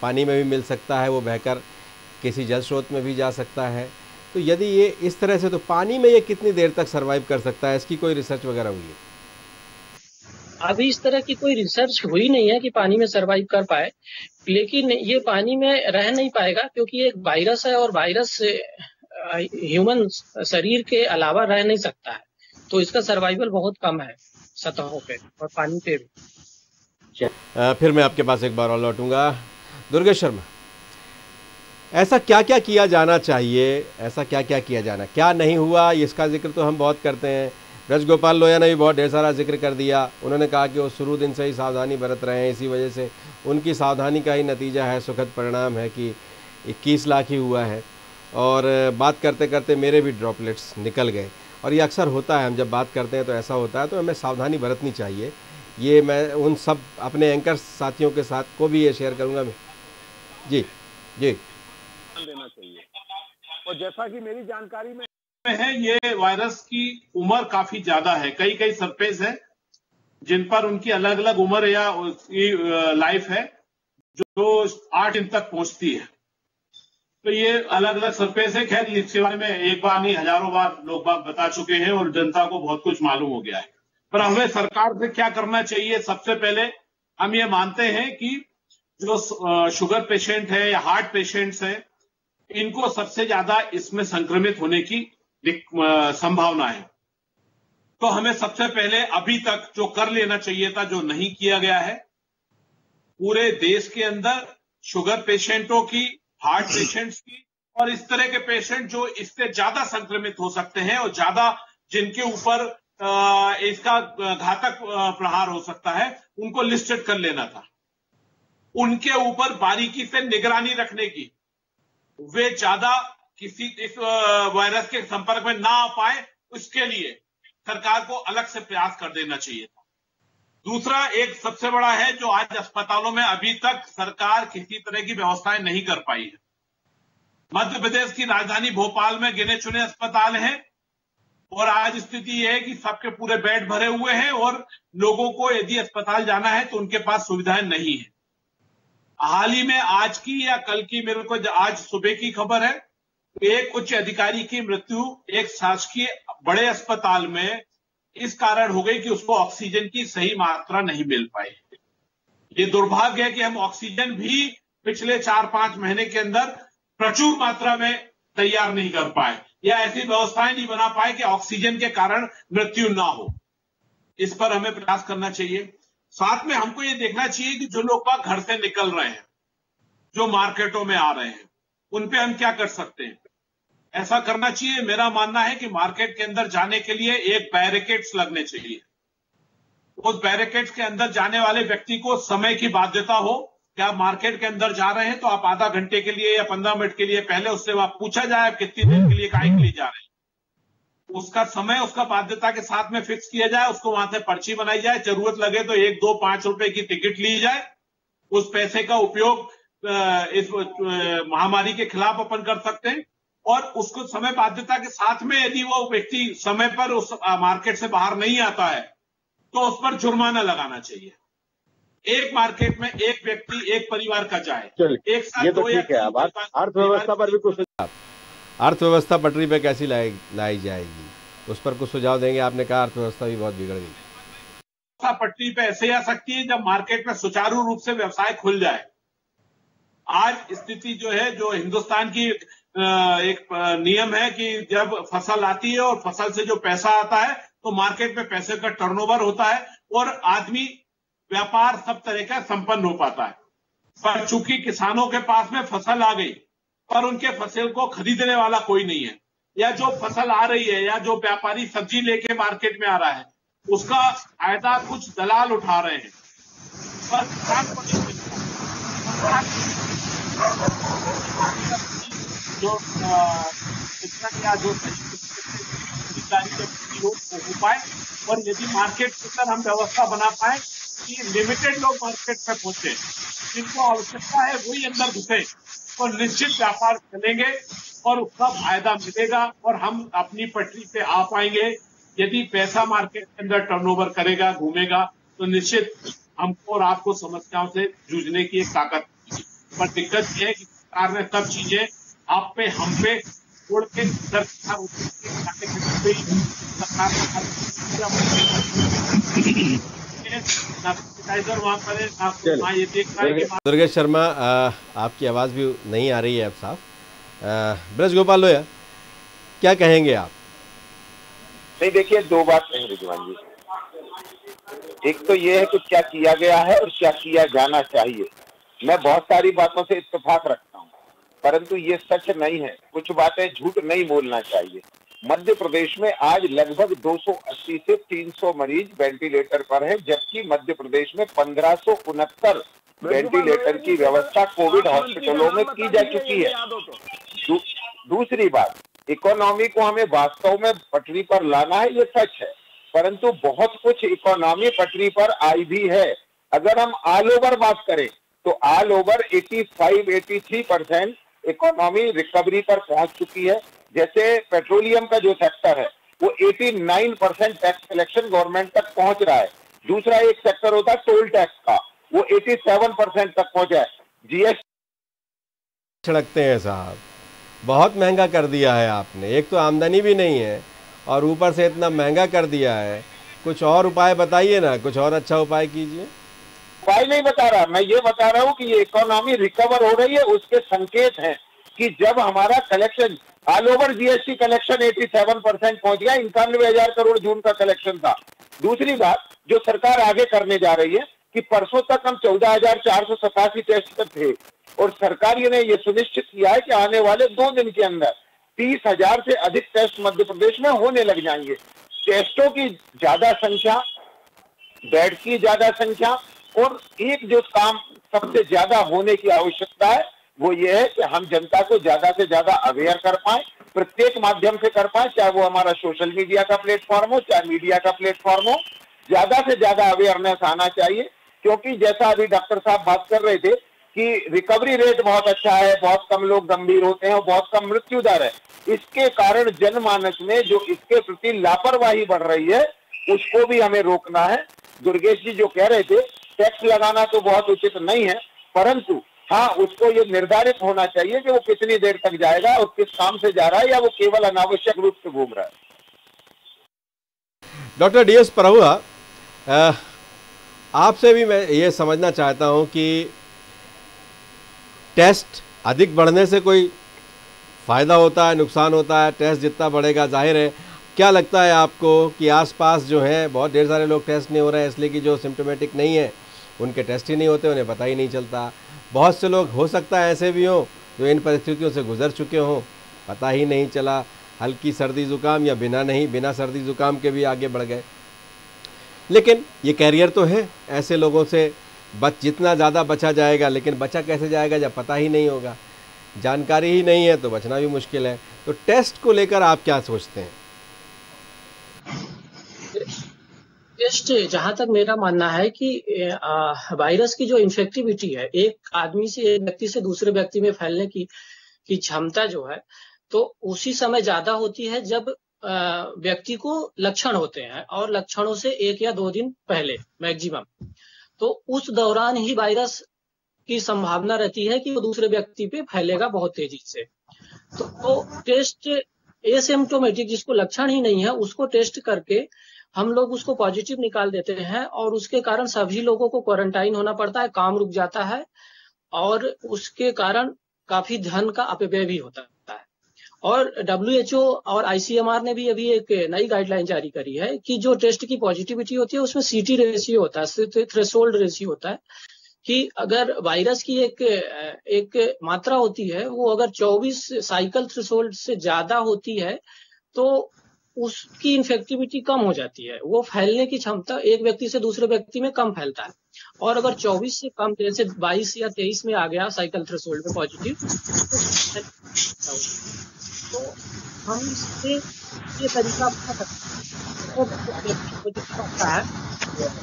पानी में भी मिल सकता है, वो बहकर किसी जल स्रोत में भी जा सकता है। तो यदि ये इस तरह से, तो पानी में ये कितनी देर तक सरवाइव कर सकता है? इसकी कोई रिसर्च वगैरह हुई है? अभी इस तरह की कोई रिसर्च हुई नहीं है कि पानी में सरवाइव कर पाए, लेकिन ये पानी में रह नहीं पाएगा क्योंकि ये एक वायरस है और वायरस ह्यूमन शरीर के अलावा रह नहीं सकता है, तो इसका सर्वाइवल बहुत कम है सतहों पे और पानी पे भी। फिर मैं आपके पास एक बार और लौटूंगा। दुर्गेश शर्मा, ऐसा क्या क्या किया जाना चाहिए, ऐसा क्या क्या किया जाना, क्या नहीं हुआ, इसका जिक्र तो हम बहुत करते हैं। ब्रजगोपाल लोहिया ने भी बहुत ढेर सारा जिक्र कर दिया। उन्होंने कहा कि वो शुरू दिन से ही सावधानी बरत रहे हैं, इसी वजह से उनकी सावधानी का ही नतीजा है, सुखद परिणाम है कि 21 लाख ही हुआ है। और बात करते करते मेरे भी ड्रॉपलेट्स निकल गए, और ये अक्सर होता है, हम जब बात करते हैं तो ऐसा होता है, तो हमें सावधानी बरतनी चाहिए। ये मैं उन सब अपने एंकर साथियों के साथ को भी ये शेयर करूँगा मैं। जी जी, देना चाहिए। और जैसा कि मेरी जानकारी में है, ये वायरस की उम्र काफी ज्यादा है। कई सरफेस है जिन पर उनकी अलग अलग उम्र या उसकी लाइफ है जो 8 दिन तक पहुंचती है। तो ये अलग अलग सरफेस है। खैर, इसके बारे में एक बार नहीं हजारों बार लोग बात बता चुके हैं और जनता को बहुत कुछ मालूम हो गया है। पर हमें सरकार से क्या करना चाहिए? सबसे पहले हम ये मानते हैं कि जो शुगर पेशेंट है या हार्ट पेशेंट्स है, इनको सबसे ज्यादा इसमें संक्रमित होने की संभावना है। तो हमें सबसे पहले अभी तक जो कर लेना चाहिए था, जो नहीं किया गया है, पूरे देश के अंदर शुगर पेशेंटों की, हार्ट पेशेंट्स की और इस तरह के पेशेंट जो इससे ज्यादा संक्रमित हो सकते हैं और ज्यादा जिनके ऊपर इसका घातक प्रहार हो सकता है, उनको लिस्टेड कर लेना था। उनके ऊपर बारीकी से निगरानी रखने की, वे ज्यादा किसी इस वायरस के संपर्क में ना आ पाए, उसके लिए सरकार को अलग से प्रयास कर देना चाहिए था। दूसरा एक सबसे बड़ा है जो आज अस्पतालों में अभी तक सरकार किसी तरह की व्यवस्थाएं नहीं कर पाई है। मध्य प्रदेश की राजधानी भोपाल में गिने चुने अस्पताल हैं और आज स्थिति यह है कि सबके पूरे बेड भरे हुए हैं और लोगों को यदि अस्पताल जाना है तो उनके पास सुविधाएं नहीं है। हाल ही में आज की या कल की, मेरे को आज सुबह की खबर है, एक उच्च अधिकारी की मृत्यु एक शासकीय बड़े अस्पताल में इस कारण हो गई कि उसको ऑक्सीजन की सही मात्रा नहीं मिल पाई। ये दुर्भाग्य है कि हम ऑक्सीजन भी पिछले 4-5 महीने के अंदर प्रचुर मात्रा में तैयार नहीं कर पाए या ऐसी व्यवस्थाएं नहीं बना पाए कि ऑक्सीजन के कारण मृत्यु ना हो। इस पर हमें प्रयास करना चाहिए। साथ में हमको ये देखना चाहिए कि जो लोग घर से निकल रहे हैं, जो मार्केटों में आ रहे हैं, उन पे हम क्या कर सकते हैं। ऐसा करना चाहिए, मेरा मानना है कि मार्केट के अंदर जाने के लिए एक बैरिकेड्स लगने चाहिए। उस बैरिकेड्स के अंदर जाने वाले व्यक्ति को समय की बाध्यता हो कि आप मार्केट के अंदर जा रहे हैं तो आप आधा घंटे के लिए या 15 मिनट के लिए पहले उससे आप पूछा जाए आप कितनी देर के लिए, काहे के लिए जा रहे हैं, उसका समय उसका बाध्यता के साथ में फिक्स किया जाए, उसको वहां से पर्ची बनाई जाए, जरूरत लगे तो 1, 2, 5 रुपए की टिकट ली जाए। उस पैसे का उपयोग इस महामारी के खिलाफ अपन कर सकते हैं और उसको समय बाध्यता के साथ में यदि वो व्यक्ति समय पर उस मार्केट से बाहर नहीं आता है तो उस पर जुर्माना लगाना चाहिए। एक मार्केट में एक व्यक्ति एक परिवार का जाए, एक साथ ये तो ठीक है। अब अर्थव्यवस्था पर भी कुछ, अर्थव्यवस्था पटरी पे कैसी लाई जाएगी, उस पर कुछ सुझाव देंगे। आपने कहा अर्थव्यवस्था भी बहुत बिगड़ गई। पटरी पे ऐसे आ सकती है जब मार्केट में सुचारू रूप से व्यवसाय खुल जाए। आज स्थिति जो है, जो हिंदुस्तान की एक नियम है कि जब फसल आती है और फसल से जो पैसा आता है तो मार्केट में पैसे का टर्नओवर होता है और आदमी व्यापार सब तरह का संपन्न हो पाता है। पर चूंकि किसानों के पास में फसल आ गई पर उनके फसल को खरीदने वाला कोई नहीं है, या जो फसल आ रही है या जो व्यापारी सब्जी लेके मार्केट में आ रहा है उसका फायदा कुछ दलाल उठा रहे हैं, पर किसान को नहीं मिलता। जो शिक्षक या जो खरीदारी के लोग हो पाए और यदि मार्केट के अंदर हम व्यवस्था बना पाए कि लिमिटेड लोग मार्केट में पहुंचे, जिनको आवश्यकता है वही अंदर घुसे, तो निश्चित व्यापार चलेंगे और उसका फायदा मिलेगा और हम अपनी पटरी पे आ पाएंगे। यदि पैसा मार्केट के अंदर टर्नओवर करेगा, घूमेगा, तो निश्चित हमको और आपको समस्याओं से जूझने की एक ताकत मिलेगी। पर दिक्कत यह है कि सरकार ने सब चीजें आप पे हम पे छोड़ के दुर्गेश शर्मा, आपकी आवाज़ भी नहीं आ रही है अब साफ। ब्रज गोपाल लोहिया, क्या कहेंगे आप? नहीं, देखिए, दो बात कहें रिजवान जी। एक तो ये है कि क्या किया गया है और क्या किया जाना चाहिए। मैं बहुत सारी बातों से इत्तेफाक रखता हूँ, परंतु ये सच नहीं है। कुछ बातें झूठ नहीं बोलना चाहिए। मध्य प्रदेश में आज लगभग 280 से 300 मरीज वेंटिलेटर पर हैं, जबकि मध्य प्रदेश में 1569 वेंटिलेटर की व्यवस्था कोविड हॉस्पिटलों में की जा चुकी है। दूसरी बात, इकोनॉमी को हमें वास्तव में पटरी पर लाना है, ये सच है, परंतु बहुत कुछ इकोनॉमी पटरी पर आई भी है। अगर हम ऑल ओवर बात करें तो ऑल ओवर 85-83% इकोनॉमी रिकवरी पर पहुंच चुकी है। जैसे पेट्रोलियम का जो सेक्टर है वो 89% टैक्स कलेक्शन गवर्नमेंट तक पहुंच रहा है। दूसरा एक सेक्टर होता है टोल टैक्स का, वो 87% तक पहुंचा है। जीएसटी छिड़कते हैं साहब, बहुत महंगा कर दिया है आपने। एक तो आमदनी भी नहीं है और ऊपर से इतना महंगा कर दिया है। कुछ और उपाय बताइए ना, कुछ और अच्छा उपाय कीजिए। उपाय नहीं बता रहा, मैं ये बता रहा हूँ कि ये इकोनॉमी रिकवर हो रही है, उसके संकेत हैं कि जब हमारा collection all over GST collection 87% पहुंच गया, 91,000 करोड़ जून का कलेक्शन था। दूसरी बात जो सरकार आगे करने जा रही है कि परसों तक हम 14,487 टेस्ट थे और सरकार ने यह सुनिश्चित किया है कि आने वाले 2 दिन के अंदर 30,000 से अधिक टेस्ट मध्य प्रदेश में होने लग जाएंगे। टेस्टों की ज्यादा संख्या, बेड की ज्यादा संख्या और एक जो काम सबसे ज्यादा होने की आवश्यकता है वो ये है कि हम जनता को ज्यादा से ज्यादा अवेयर कर पाए, प्रत्येक माध्यम से कर पाए, चाहे वो हमारा सोशल मीडिया का प्लेटफॉर्म हो, चाहे मीडिया का प्लेटफॉर्म हो। ज्यादा से ज्यादा अवेयरनेस आना चाहिए, क्योंकि जैसा अभी डॉक्टर साहब बात कर रहे थे कि रिकवरी रेट बहुत अच्छा है, बहुत कम लोग गंभीर होते हैं और बहुत कम मृत्यु दर है। इसके कारण जनमानस में जो इसके प्रति लापरवाही बढ़ रही है उसको भी हमें रोकना है। दुर्गेश जी जो कह रहे थे टैक्स लगाना तो बहुत उचित नहीं है, परंतु हाँ उसको ये निर्धारित होना चाहिए कि वो कितनी देर तक जाएगा और किस काम से जा रहा है, या वो केवल अनावश्यक रूप से घूम रहा है। डॉक्टर DS परहुआ, आपसे भी मैं ये समझना चाहता हूं कि टेस्ट अधिक बढ़ने से कोई फ़ायदा होता है, नुकसान होता है? टेस्ट जितना बढ़ेगा, जाहिर है, क्या लगता है आपको कि आसपास जो है बहुत ढेर सारे लोग टेस्ट नहीं हो रहे हैं इसलिए कि जो सिम्टोमेटिक नहीं है उनके टेस्ट ही नहीं होते, उन्हें पता ही नहीं चलता। बहुत से लोग हो सकता है ऐसे भी हों जो इन परिस्थितियों से गुजर चुके हों, पता ही नहीं चला, हल्की सर्दी ज़ुकाम या बिना सर्दी ज़ुकाम के भी आगे बढ़ गए। लेकिन ये कैरियर तो है, ऐसे लोगों से जितना ज़्यादा बचा जाएगा, लेकिन बचा कैसे जाएगा जब पता ही नहीं होगा, जानकारी ही नहीं है तो बचना भी मुश्किल है। तो टेस्ट को लेकर आप क्या सोचते हैं? टेस्ट, जहां तक मेरा मानना है कि वायरस की जो इन्फेक्टिविटी है, एक आदमी से एक व्यक्ति से दूसरे व्यक्ति में फैलने की क्षमता जो है, तो उसी समय ज्यादा होती है जब व्यक्ति को लक्षण होते हैं और लक्षणों से 1 या 2 दिन पहले मैक्सिमम, तो उस दौरान ही वायरस की संभावना रहती है कि वो दूसरे व्यक्ति पे फैलेगा बहुत तेजी से। तो टेस्ट एसिम्प्टोमेटिक, जिसको लक्षण ही नहीं है, उसको टेस्ट करके हम लोग उसको पॉजिटिव निकाल देते हैं और उसके कारण सभी लोगों को क्वारंटाइन होना पड़ता है, काम रुक जाता है और उसके कारण काफी धन का अपव्यय भी होता है। और WHO और ICMR ने भी अभी एक नई गाइडलाइन जारी करी है कि जो टेस्ट की पॉजिटिविटी होती है उसमें CT रेशियो होता है, थ्रेशोल्ड रेशियो होता है, कि अगर वायरस की एक मात्रा होती है, वो अगर 24 साइकिल थ्रेशोल्ड से ज्यादा होती है तो उसकी इन्फेक्टिविटी कम हो जाती है, वो फैलने की क्षमता एक व्यक्ति से दूसरे व्यक्ति में कम फैलता है। और अगर 24 से कम, जैसे 22 या 23 में आ गया साइकिल थ्रेशोल्ड में पॉजिटिव, तो हम इससे ये तरीका अपना सकते हैं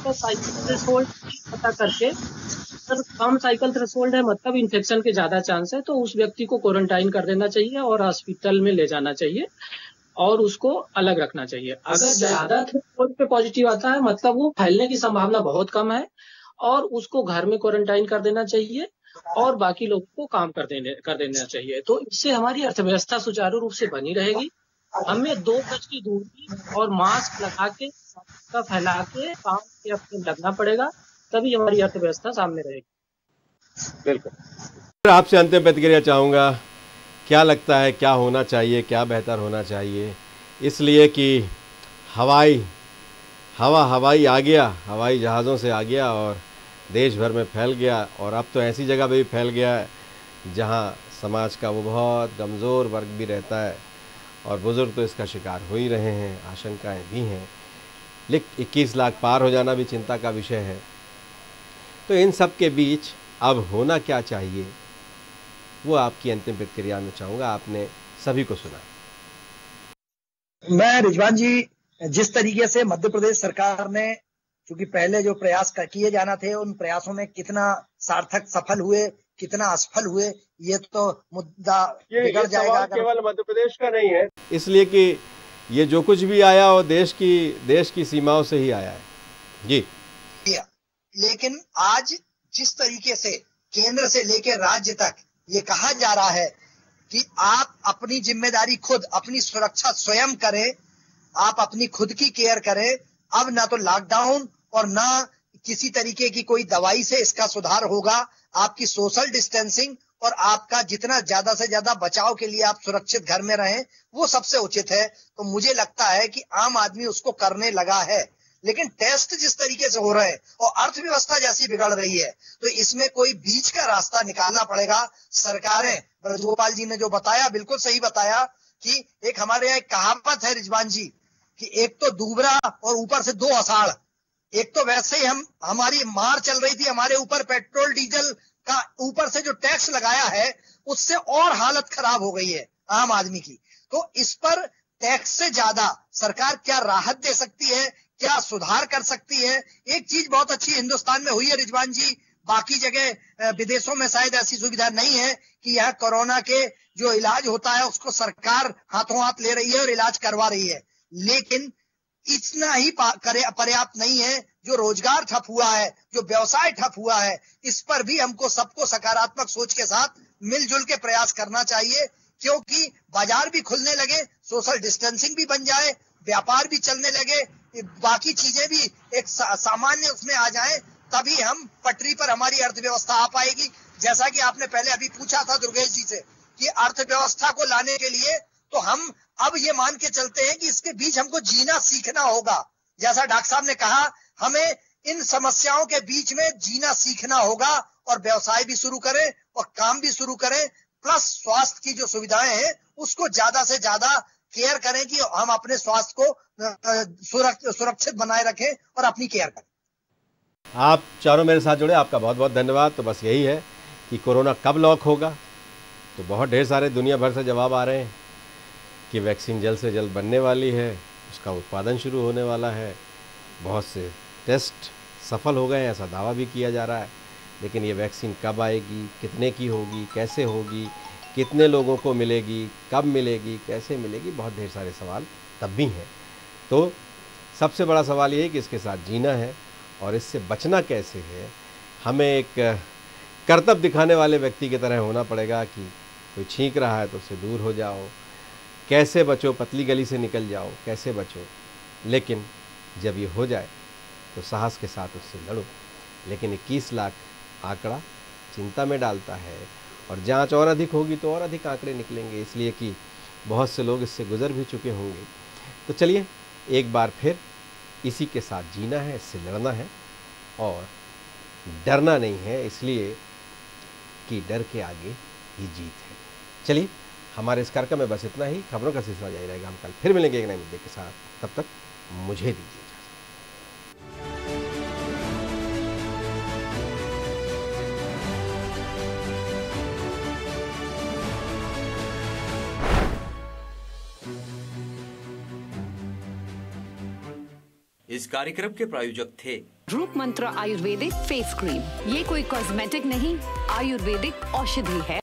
तो साइकिल थ्रेशोल्ड पता करके, अगर कम साइकिल थ्रेशोल्ड है मतलब इन्फेक्शन के ज्यादा चांस है, तो उस व्यक्ति को क्वारंटाइन कर देना चाहिए और हॉस्पिटल में ले जाना चाहिए और उसको अलग रखना चाहिए। अगर ज्यादा थ्रेशोल्ड पे पॉजिटिव आता है मतलब वो फैलने की संभावना बहुत कम है और उसको घर में क्वारंटाइन कर देना चाहिए और बाकी लोगों को काम कर देना चाहिए। तो इससे हमारी अर्थव्यवस्था सुचारू रूप से बनी रहेगी। हमें 2 गज की दूरी और मास्क लगा के फैला के काम पे अपने लगना पड़ेगा, तभी हमारी अर्थव्यवस्था सामने रहेगी। बिल्कुल। आपसे अंतिम प्रतिक्रिया चाहूँगा, क्या लगता है क्या होना चाहिए, क्या बेहतर होना चाहिए? इसलिए कि हवाई आ गया, हवाई जहाज़ों से आ गया और देश भर में फैल गया, और अब तो ऐसी जगह पे भी फैल गया है जहां समाज का वो बहुत कमज़ोर वर्ग भी रहता है और बुज़ुर्ग तो इसका शिकार हो ही रहे हैं, आशंकाएं भी हैं। लेकिन 21 लाख पार हो जाना भी चिंता का विषय है। तो इन सब के बीच अब होना क्या चाहिए, वो आपकी अंतिम प्रतिक्रिया में चाहूँगा। आपने सभी को सुना। मैं रिजवान जी, जिस तरीके से मध्य प्रदेश सरकार ने, क्योंकि पहले जो प्रयास किए जाना थे उन प्रयासों में कितना सार्थक सफल हुए, कितना असफल हुए, ये तो मुद्दा बिगड़ जाएगा। केवल मध्य प्रदेश का नहीं है, इसलिए कि ये जो कुछ भी आया वो देश की सीमाओं से ही आया है जी। लेकिन आज जिस तरीके से केंद्र से लेकर राज्य तक ये कहा जा रहा है कि आप अपनी जिम्मेदारी खुद, अपनी सुरक्षा स्वयं करें, आप अपनी खुद की केयर करें, अब ना तो लॉकडाउन और ना किसी तरीके की कोई दवाई से इसका सुधार होगा। आपकी सोशल डिस्टेंसिंग और आपका जितना ज्यादा से ज्यादा बचाव के लिए आप सुरक्षित घर में रहें, वो सबसे उचित है। तो मुझे लगता है कि आम आदमी उसको करने लगा है, लेकिन टेस्ट जिस तरीके से हो रहे हैं और अर्थव्यवस्था जैसी बिगड़ रही है, तो इसमें कोई बीच का रास्ता निकालना पड़ेगा। सरकारें, ब्रजगोपाल जी ने जो बताया बिल्कुल सही बताया कि एक हमारे यहाँ एक कहावत है रिजवान जी कि एक तो दूबरा और ऊपर से दो अषाढ़। एक तो वैसे ही हमारी मार चल रही थी, हमारे ऊपर पेट्रोल डीजल का ऊपर से जो टैक्स लगाया है उससे और हालत खराब हो गई है आम आदमी की। तो इस पर टैक्स से ज्यादा सरकार क्या राहत दे सकती है, क्या सुधार कर सकती है? एक चीज बहुत अच्छी हिंदुस्तान में हुई है रिजवान जी, बाकी जगह विदेशों में शायद ऐसी सुविधा नहीं है कि यहाँ कोरोना के जो इलाज होता है उसको सरकार हाथों हाथ ले रही है और इलाज करवा रही है, लेकिन इतना ही पर्याप्त नहीं है। जो रोजगार ठप हुआ है, जो व्यवसाय ठप हुआ है, इस पर भी हमको सबको सकारात्मक सोच के साथ मिलजुल के प्रयास करना चाहिए, क्योंकि बाजार भी खुलने लगे, सोशल डिस्टेंसिंग भी बन जाए, व्यापार भी चलने लगे, बाकी चीजें भी एक सामान्य उसमें आ जाए, तभी हम पटरी पर हमारी अर्थव्यवस्था आ पाएगी। जैसा कि आपने पहले अभी पूछा था दुर्गेश जी से कि अर्थव्यवस्था को लाने के लिए तो हम अब ये मान के चलते हैं कि इसके बीच हमको जीना सीखना होगा। जैसा डॉक्टर साहब ने कहा, हमें इन समस्याओं के बीच में जीना सीखना होगा और व्यवसाय भी शुरू करें और काम भी शुरू करें, प्लस स्वास्थ्य की जो सुविधाएं हैं उसको ज्यादा से ज्यादा केयर करें कि हम अपने स्वास्थ्य को सुरक्षित बनाए रखें और अपनी केयर करें। आप चारों मेरे साथ जुड़े, आपका बहुत बहुत धन्यवाद। तो बस यही है कि कोरोना कब लॉक होगा, तो बहुत ढेर सारे दुनिया भर से जवाब आ रहे हैं कि वैक्सीन जल्द से जल्द बनने वाली है, उसका उत्पादन शुरू होने वाला है, बहुत से टेस्ट सफल हो गए हैं ऐसा दावा भी किया जा रहा है। लेकिन ये वैक्सीन कब आएगी, कितने की होगी, कैसे होगी, कितने लोगों को मिलेगी, कब मिलेगी, कैसे मिलेगी, बहुत ढेर सारे सवाल तब भी हैं। तो सबसे बड़ा सवाल ये है कि इसके साथ जीना है और इससे बचना कैसे है। हमें एक कर्तव्य दिखाने वाले व्यक्ति की तरह होना पड़ेगा कि कोई छींक रहा है तो उससे दूर हो जाओ, कैसे बचो, पतली गली से निकल जाओ, कैसे बचो। लेकिन जब ये हो जाए तो साहस के साथ उससे लड़ो। लेकिन 21 लाख आंकड़ा चिंता में डालता है और जांच और अधिक होगी तो और अधिक आंकड़े निकलेंगे, इसलिए कि बहुत से लोग इससे गुजर भी चुके होंगे। तो चलिए एक बार फिर इसी के साथ जीना है, इससे लड़ना है और डरना नहीं है, इसलिए कि डर के आगे ही जीत है। चलिए हमारे इस कार्यक्रम में बस इतना ही। खबरों का सिलसिला जारी रहेगा। हम कल फिर मिलेंगे एक नए मुद्दे के साथ, तब तक मुझे दीजिए इजाज़त। इस कार्यक्रम के प्रायोजक थे रूप मंत्र आयुर्वेदिक फेस क्रीम। ये कोई कॉस्मेटिक नहीं, आयुर्वेदिक औषधि है।